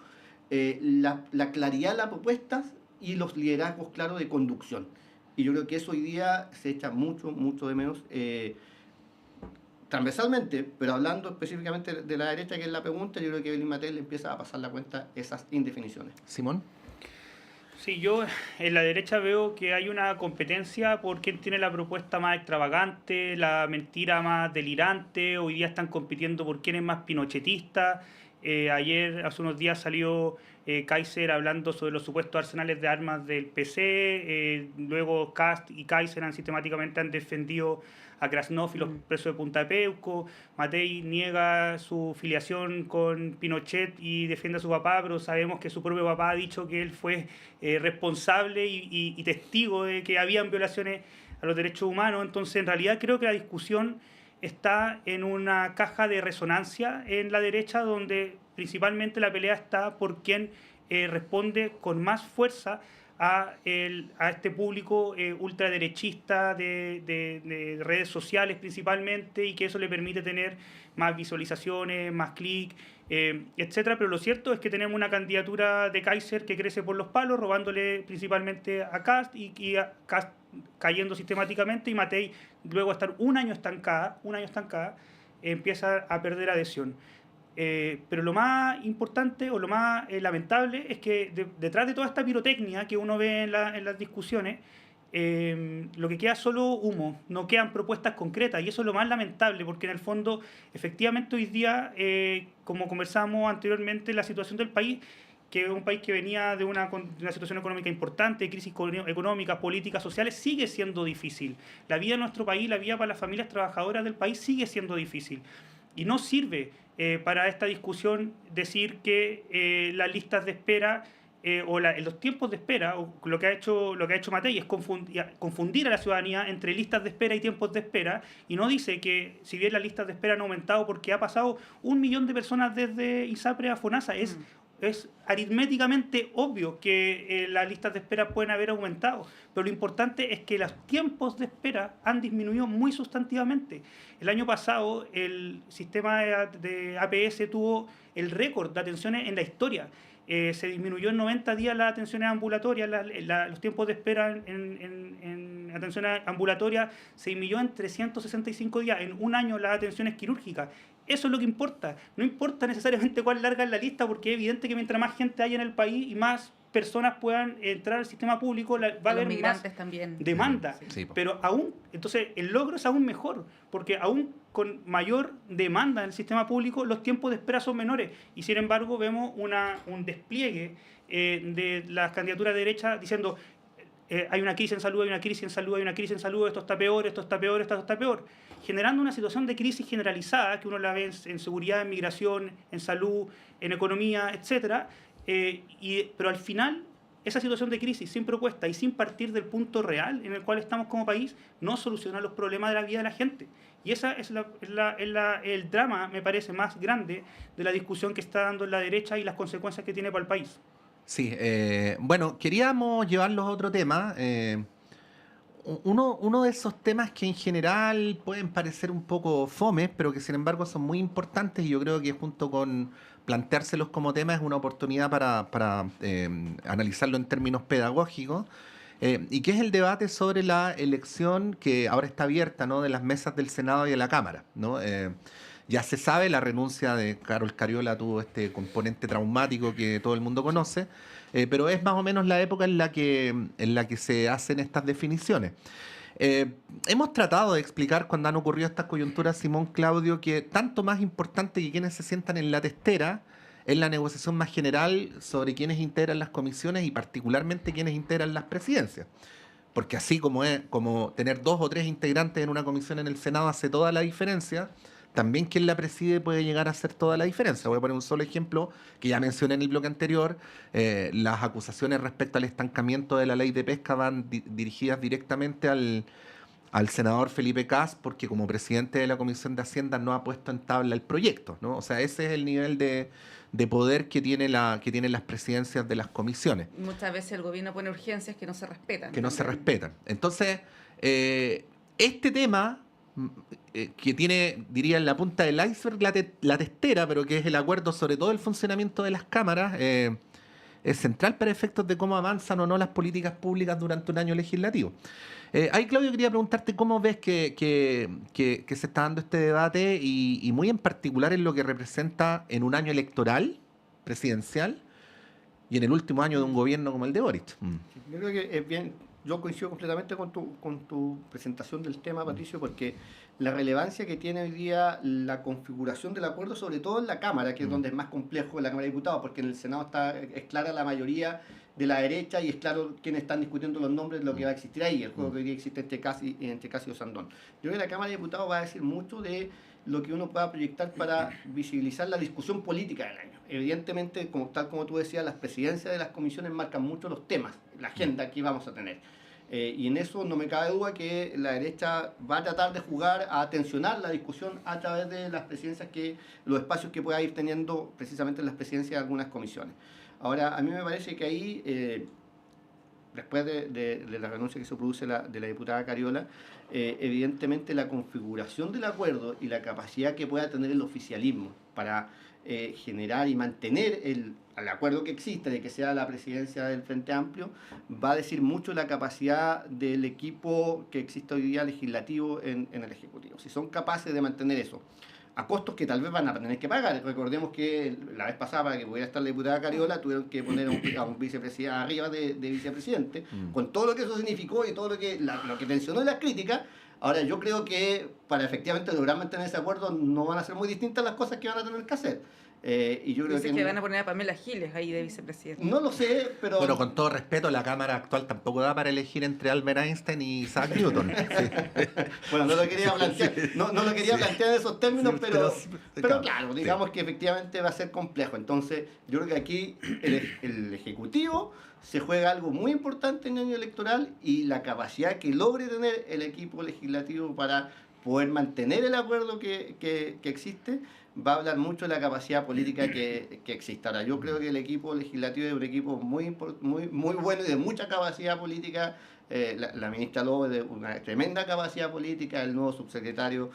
la claridad de las propuestas y los liderazgos claros de conducción. Y yo creo que eso hoy día se echa mucho de menos transversalmente, pero hablando específicamente de la derecha, que es la pregunta, yo creo que Evelyn Matei le empieza a pasar la cuenta esas indefiniciones. Simón. Sí, yo en la derecha veo que hay una competencia por quién tiene la propuesta más extravagante, la mentira más delirante. Hoy día están compitiendo por quién es más pinochetista. Ayer, hace unos días, salió Kaiser hablando sobre los supuestos arsenales de armas del PC. Luego Kast y Kaiser sistemáticamente han defendido a Krasnov y los presos de Punta de Peuco. Matei niega su filiación con Pinochet y defiende a su papá, pero sabemos que su propio papá ha dicho que él fue responsable y testigo de que habían violaciones a los derechos humanos. Entonces, en realidad, creo que la discusión está en una caja de resonancia en la derecha, donde principalmente la pelea está por quién responde con más fuerza a este público ultraderechista de redes sociales principalmente, y que eso le permite tener más visualizaciones, más clics, etcétera. Pero lo cierto es que tenemos una candidatura de Kaiser que crece por los palos, robándole principalmente a Kast y a Kast cayendo sistemáticamente, y Matei, luego de estar un año estancada, empieza a perder adhesión. Pero lo más importante o lo más lamentable es que detrás de toda esta pirotecnia que uno ve en las discusiones, lo que queda es solo humo, no quedan propuestas concretas, y eso es lo más lamentable, porque en el fondo, efectivamente, hoy día, como conversamos anteriormente, la situación del país, que es un país que venía de una situación económica importante, crisis económica, políticas, sociales, sigue siendo difícil. La vida en nuestro país, la vida para las familias trabajadoras del país sigue siendo difícil. Y no sirve para esta discusión decir que las listas de espera los tiempos de espera, o lo que ha hecho Matei es confundir a la ciudadanía entre listas de espera y tiempos de espera, y no dice que si bien las listas de espera han aumentado porque ha pasado 1 millón de personas desde ISAPRE a FONASA, es aritméticamente obvio que las listas de espera pueden haber aumentado, pero lo importante es que los tiempos de espera han disminuido muy sustantivamente. El año pasado el sistema de APS tuvo el récord de atenciones en la historia. Se disminuyó en 90 días las atenciones ambulatorias, los tiempos de espera en atenciones ambulatorias se disminuyó en 365 días, en un año las atenciones quirúrgicas. Eso es lo que importa. No importa necesariamente cuál larga es la lista, porque es evidente que mientras más gente haya en el país y más personas puedan entrar al sistema público, va a haber más también. demanda. Sí. Pero entonces el logro es aún mejor, porque aún con mayor demanda en el sistema público, los tiempos de espera son menores. Y sin embargo vemos un despliegue de las candidaturas de derecha diciendo hay una crisis en salud, hay una crisis en salud, hay una crisis en salud, esto está peor, esto está peor, esto está peor, generando una situación de crisis generalizada que uno la ve en seguridad, en migración, en salud, en economía, etcétera, pero al final esa situación de crisis sin propuesta y sin partir del punto real en el cual estamos como país no soluciona los problemas de la vida de la gente. Y esa es el drama, me parece, más grande de la discusión que está dando en la derecha y las consecuencias que tiene para el país. Sí, bueno, queríamos llevarlos a otro tema. Uno de esos temas que en general pueden parecer un poco fomes, pero que sin embargo son muy importantes, y yo creo que junto con planteárselos como tema es una oportunidad para analizarlo en términos pedagógicos, y que es el debate sobre la elección que ahora está abierta, ¿no?, de las mesas del Senado y de la Cámara, ¿no? Ya se sabe, la renuncia de Carol Cariola tuvo este componente traumático que todo el mundo conoce, pero es más o menos la época en la que se hacen estas definiciones. Hemos tratado de explicar cuando han ocurrido estas coyunturas, Simón, Claudio, que tanto más importante que quienes se sientan en la testera es la negociación más general sobre quienes integran las comisiones y particularmente quienes integran las presidencias. Porque así como tener 2 o 3 integrantes en una comisión en el Senado hace toda la diferencia, también quien la preside puede llegar a hacer toda la diferencia. Voy a poner un solo ejemplo que ya mencioné en el bloque anterior. Las acusaciones respecto al estancamiento de la ley de pesca van dirigidas directamente al senador Felipe Cas, porque como presidente de la Comisión de Hacienda no ha puesto en tabla el proyecto, ¿no? O sea, ese es el nivel de poder que tienen las presidencias de las comisiones. Muchas veces el gobierno pone urgencias que no se respetan. Que no se respetan. Entonces, este tema que tiene, diría, en la punta del iceberg la testera, pero que es el acuerdo sobre todo el funcionamiento de las cámaras, es central para efectos de cómo avanzan o no las políticas públicas durante un año legislativo. Ahí, Claudio, quería preguntarte cómo ves que se está dando este debate y muy en particular en lo que representa en un año electoral presidencial y en el último año de un gobierno como el de Boric. Yo creo que es bien, yo coincido completamente con tu presentación del tema, Patricio, porque la relevancia que tiene hoy día la configuración del acuerdo, sobre todo en la Cámara, que es donde es más complejo, en la Cámara de Diputados, porque en el Senado es clara la mayoría de la derecha y es claro quiénes están discutiendo los nombres de lo que va a existir ahí, el juego que hoy día existe entre Casi y Osandón. Yo creo que la Cámara de Diputados va a decir mucho de lo que uno pueda proyectar para visibilizar la discusión política del año. Evidentemente, tal como tú decías, las presidencias de las comisiones marcan mucho los temas, la agenda que vamos a tener. Y en eso no me cabe duda que la derecha va a tratar de jugar a tensionar la discusión a través de las presidencias, los espacios que pueda ir teniendo precisamente en las presidencias de algunas comisiones. Ahora, a mí me parece que ahí, después de la renuncia que se produce de la diputada Cariola, evidentemente la configuración del acuerdo y la capacidad que pueda tener el oficialismo para generar y mantener el acuerdo que existe de que sea la presidencia del Frente Amplio, va a decir mucho la capacidad del equipo que existe hoy día legislativo en el Ejecutivo. Si son capaces de mantener eso, a costos que tal vez van a tener que pagar. Recordemos que la vez pasada, para que pudiera estar la diputada Cariola, tuvieron que poner a un vicepresidente arriba de vicepresidente, con todo lo que eso significó y todo lo que tensionó las críticas. Ahora, yo creo que para efectivamente lograr mantener ese acuerdo no van a ser muy distintas las cosas que van a tener que hacer. Y yo creo que van a poner a Pamela Giles ahí de vicepresidente. No lo sé, pero... Bueno, con todo respeto, la Cámara actual tampoco da para elegir entre Albert Einstein y Isaac Newton. Sí. Bueno, no lo quería plantear, no lo quería plantear en esos términos, pero claro, digamos que efectivamente va a ser complejo. Entonces, yo creo que aquí el Ejecutivo se juega algo muy importante en el año electoral, y la capacidad que logre tener el equipo legislativo para poder mantener el acuerdo que existe, va a hablar mucho de la capacidad política que existe. Ahora, yo creo que el equipo legislativo es un equipo muy bueno y de mucha capacidad política. La ministra Lobo de una tremenda capacidad política, el nuevo subsecretario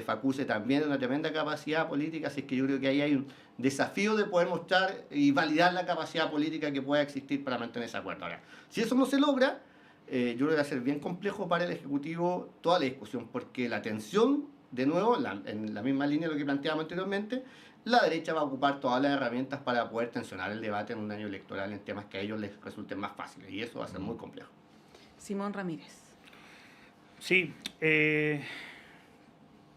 Facuse también de una tremenda capacidad política, así que yo creo que ahí hay un desafío de poder mostrar y validar la capacidad política que pueda existir para mantener ese acuerdo. Ahora, si eso no se logra, yo creo que va a ser bien complejo para el Ejecutivo toda la discusión, porque la tensión, de nuevo, en la misma línea de lo que planteábamos anteriormente, la derecha va a ocupar todas las herramientas para poder tensionar el debate en un año electoral en temas que a ellos les resulten más fáciles, y eso va a ser muy complejo. Simón Ramírez. Sí,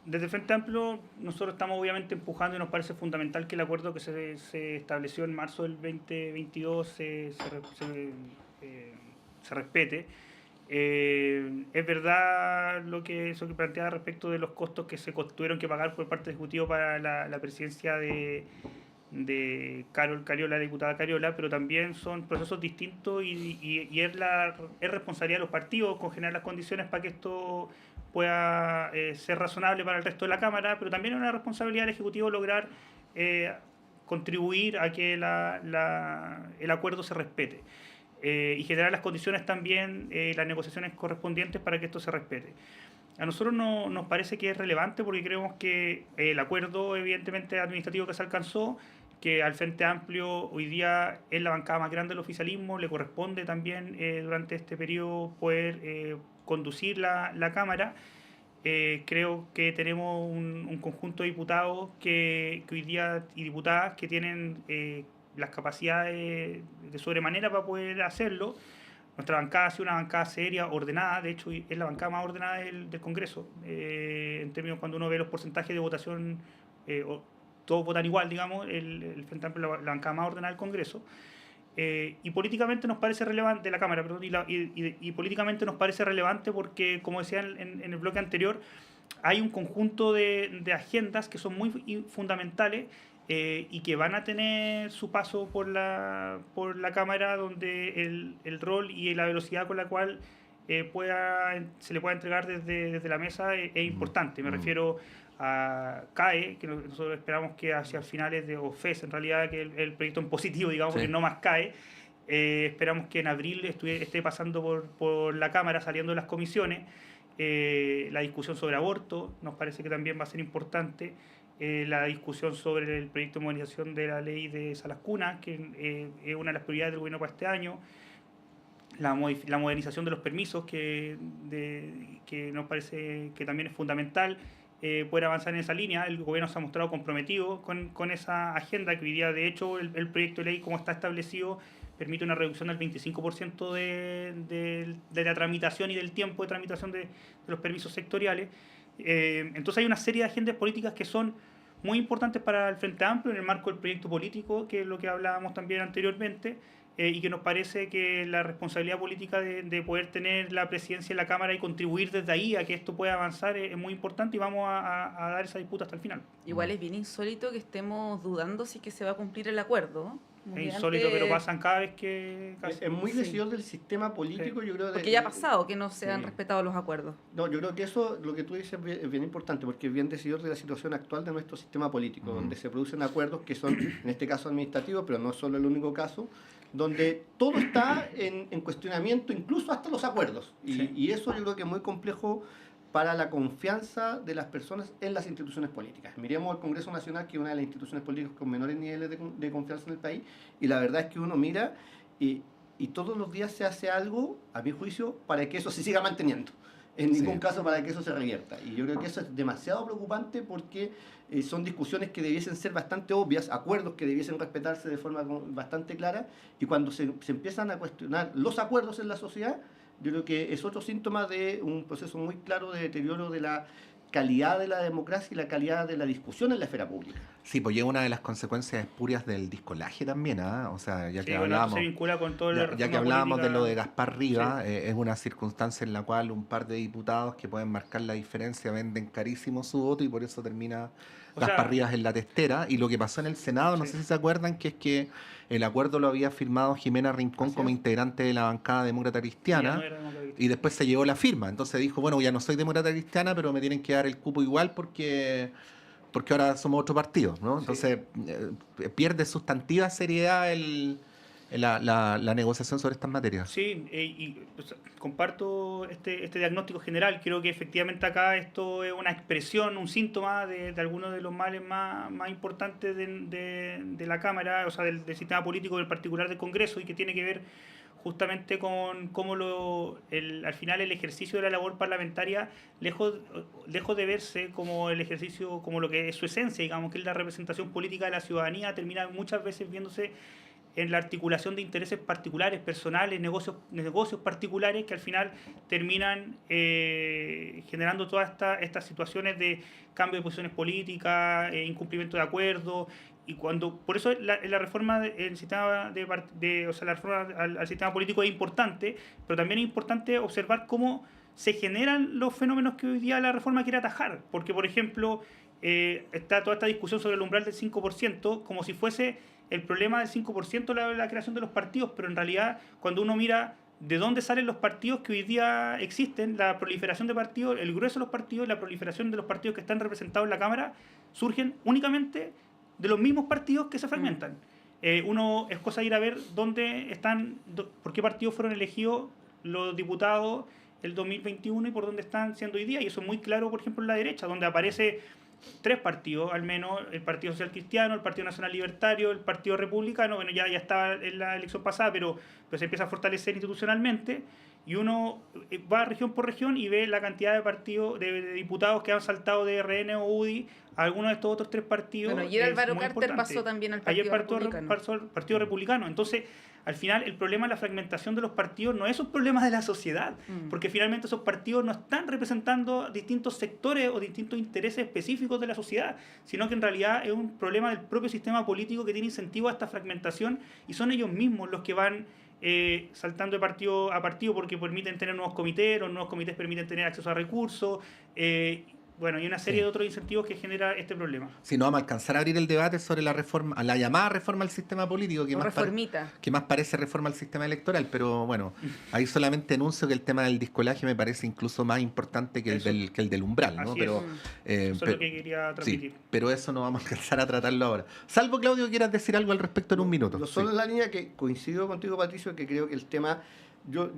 desde el Frente Amplio nosotros estamos obviamente empujando, y nos parece fundamental que el acuerdo que se estableció en marzo del 2022 se respete. Es verdad eso que planteaba respecto de los costos que se tuvieron que pagar por parte del Ejecutivo para la presidencia de Carol Cariola, la diputada Cariola, pero también son procesos distintos y es responsabilidad de los partidos con generar las condiciones para que esto pueda ser razonable para el resto de la Cámara, pero también es una responsabilidad del Ejecutivo lograr contribuir a que el acuerdo se respete y generar las condiciones también, las negociaciones correspondientes para que esto se respete. A nosotros nos parece que es relevante porque creemos que el acuerdo evidentemente administrativo que se alcanzó, que al Frente Amplio hoy día es la bancada más grande del oficialismo, le corresponde también durante este periodo poder conducir la Cámara. Creo que tenemos un conjunto de diputados que hoy día y diputadas que tienen las capacidades de sobremanera para poder hacerlo. Nuestra bancada ha sido una bancada seria, ordenada, de hecho es la bancada más ordenada del Congreso, en términos cuando uno ve los porcentajes de votación, todos votan igual, digamos, el Frente Amplio la bancada más ordenada del Congreso. Y políticamente nos parece relevante, de la Cámara, perdón, y políticamente nos parece relevante porque, como decía en el bloque anterior, hay un conjunto de agendas que son muy fundamentales y que van a tener su paso por la Cámara, donde el rol y la velocidad con la cual se le pueda entregar desde la mesa es importante. Me refiero a CAE, que nosotros esperamos que hacia finales o FES, en realidad, que el proyecto en positivo, digamos, que no más CAE. Esperamos que en abril esté pasando por la Cámara, saliendo de las comisiones. La discusión sobre aborto nos parece que también va a ser importante. La discusión sobre el proyecto de modernización de la ley de salas cunas, que es una de las prioridades del gobierno para este año. La modernización de los permisos, que nos parece que también es fundamental poder avanzar en esa línea. El gobierno se ha mostrado comprometido con esa agenda, que hoy día, de hecho, el proyecto de ley, como está establecido, permite una reducción del 25% de la tramitación y del tiempo de tramitación de los permisos sectoriales. Entonces hay una serie de agendas políticas que son muy importantes para el Frente Amplio en el marco del proyecto político, que es lo que hablábamos también anteriormente, y que nos parece que la responsabilidad política de poder tener la presidencia en la Cámara y contribuir desde ahí a que esto pueda avanzar es muy importante, y vamos a dar esa disputa hasta el final. Igual es bien insólito que estemos dudando si que se va a cumplir el acuerdo. Es insólito, pero pasan cada vez que... Es muy decidor del sistema político, yo creo. Porque ya ha pasado que no se han respetado los acuerdos. No, yo creo que eso, lo que tú dices, es bien importante, porque es bien decidor de la situación actual de nuestro sistema político, donde se producen acuerdos que son, en este caso, administrativos, pero no solo el único caso, donde todo está en cuestionamiento, incluso hasta los acuerdos. Y eso yo creo que es muy complejo para la confianza de las personas en las instituciones políticas. Miremos al Congreso Nacional, que es una de las instituciones políticas con menores niveles de confianza en el país, y la verdad es que uno mira y todos los días se hace algo, a mi juicio, para que eso se siga manteniendo. En ningún caso para que eso se revierta. Y yo creo que eso es demasiado preocupante porque son discusiones que debiesen ser bastante obvias, acuerdos que debiesen respetarse de forma bastante clara, y cuando se empiezan a cuestionar los acuerdos en la sociedad, yo creo que es otro síntoma de un proceso muy claro de deterioro de la calidad de la democracia y la calidad de la discusión en la esfera pública. Sí, pues es una de las consecuencias espurias del discolaje también, ¿ah? O sea, ya que hablábamos, se vincula con todo ya que hablábamos de lo de Gaspar Rivas, es una circunstancia en la cual un par de diputados que pueden marcar la diferencia venden carísimo su voto y por eso termina Gaspar Rivas en la testera. Y lo que pasó en el Senado, no sé si se acuerdan, que es que el acuerdo lo había firmado Jimena Rincón como integrante de la bancada demócrata cristiana, y después se llevó la firma. Entonces dijo, bueno, ya no soy demócrata cristiana, pero me tienen que dar el cupo igual porque ahora somos otro partido, ¿no? Entonces pierde sustantiva seriedad la negociación sobre estas materias. Sí, pues, comparto este diagnóstico general. Creo que efectivamente acá esto es una expresión, un síntoma de algunos de los males más importantes de la Cámara, o sea, del sistema político, en particular del Congreso, y que tiene que ver justamente con cómo al final el ejercicio de la labor parlamentaria, lejos de verse como el ejercicio, como lo que es su esencia, digamos, que es la representación política de la ciudadanía, termina muchas veces viéndose en la articulación de intereses particulares, personales, negocios particulares, que al final terminan generando todas estas situaciones de cambio de posiciones políticas, incumplimiento de acuerdos. Y por eso la reforma del sistema la reforma al sistema político es importante, pero también es importante observar cómo se generan los fenómenos que hoy día la reforma quiere atajar. Porque, por ejemplo, está toda esta discusión sobre el umbral del 5%, como si fuese el problema del 5% la creación de los partidos, pero en realidad cuando uno mira de dónde salen los partidos que hoy día existen, la proliferación de partidos, el grueso de los partidos, la proliferación de los partidos que están representados en la Cámara, surgen únicamente de los mismos partidos que se fragmentan. Es cosa de ir a ver dónde están, por qué partidos fueron elegidos los diputados el 2021 y por dónde están siendo hoy día, y eso es muy claro, por ejemplo, en la derecha, donde aparece 3 partidos, al menos, el Partido Social Cristiano, el Partido Nacional Libertario, el Partido Republicano, bueno, ya estaba en la elección pasada, pero se empieza a fortalecer institucionalmente, y uno va región por región y ve la cantidad de partidos, de diputados que han saltado de RN o UDI a algunos de estos otros 3 partidos. Bueno, y Álvaro Carter pasó también al Partido Republicano. Pasó al Partido Republicano. Entonces, al final, el problema de la fragmentación de los partidos no es un problema de la sociedad, porque finalmente esos partidos no están representando distintos sectores o distintos intereses específicos de la sociedad, sino que en realidad es un problema del propio sistema político que tiene incentivo a esta fragmentación, y son ellos mismos los que van saltando de partido a partido porque permiten tener nuevos comités, los nuevos comités permiten tener acceso a recursos, bueno, y una serie de otros incentivos que genera este problema. Si no vamos a alcanzar a abrir el debate sobre la reforma, la llamada reforma al sistema político, que más parece reforma al sistema electoral, pero bueno, ahí solamente anuncio que el tema del discolaje me parece incluso más importante que el del umbral, ¿no? Pero, eso es lo que quería transmitir. Sí, pero eso no vamos a alcanzar a tratarlo ahora. Salvo, Claudio, quieras decir algo al respecto en un minuto. Solo en la línea que coincido contigo, Patricio, que creo que el tema... Yo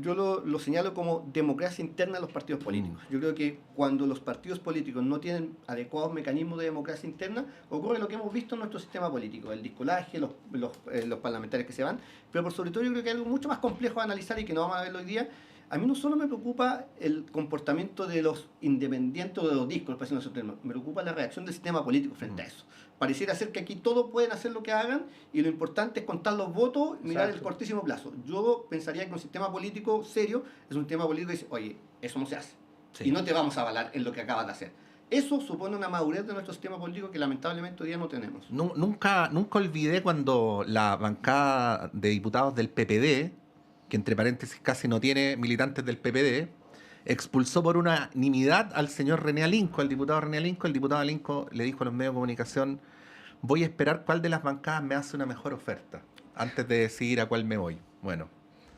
lo señalo como democracia interna de los partidos políticos. Yo creo que cuando los partidos políticos no tienen adecuados mecanismos de democracia interna, ocurre lo que hemos visto en nuestro sistema político, el discolaje, los parlamentarios que se van, pero por sobre todo yo creo que hay algo mucho más complejo de analizar y que no vamos a verlo hoy día. A mí no solo me preocupa el comportamiento de los independientes o de los discos, me preocupa la reacción del sistema político frente a eso. Pareciera ser que aquí todos pueden hacer lo que hagan y lo importante es contar los votos y mirar el cortísimo plazo. Yo pensaría que un sistema político serio es un sistema político que dice, oye, eso no se hace y no te vamos a avalar en lo que acabas de hacer. Eso supone una madurez de nuestro sistema político que lamentablemente hoy día no tenemos. Nunca olvidé cuando la bancada de diputados del PPD, que entre paréntesis casi no tiene militantes del PPD, expulsó por unanimidad al señor René Alinco, al diputado René Alinco. El diputado Alinco le dijo a los medios de comunicación, voy a esperar cuál de las bancadas me hace una mejor oferta, antes de decidir a cuál me voy. Bueno.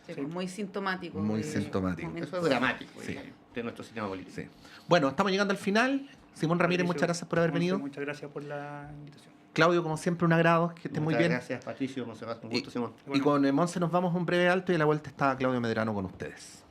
Sí, pues muy sintomático. Muy sintomático. Eso es dramático sí. De nuestro sistema político. Sí. Bueno, estamos llegando al final. Simón Ramírez, muchas gracias por haber venido. Muchas gracias por la invitación. Claudio, como siempre, un agrado, que estés muy bien. Gracias, Patricio, Monserrat, un gusto, Simón. Y con Monse nos vamos a un breve alto y a la vuelta está Claudio Medrano con ustedes.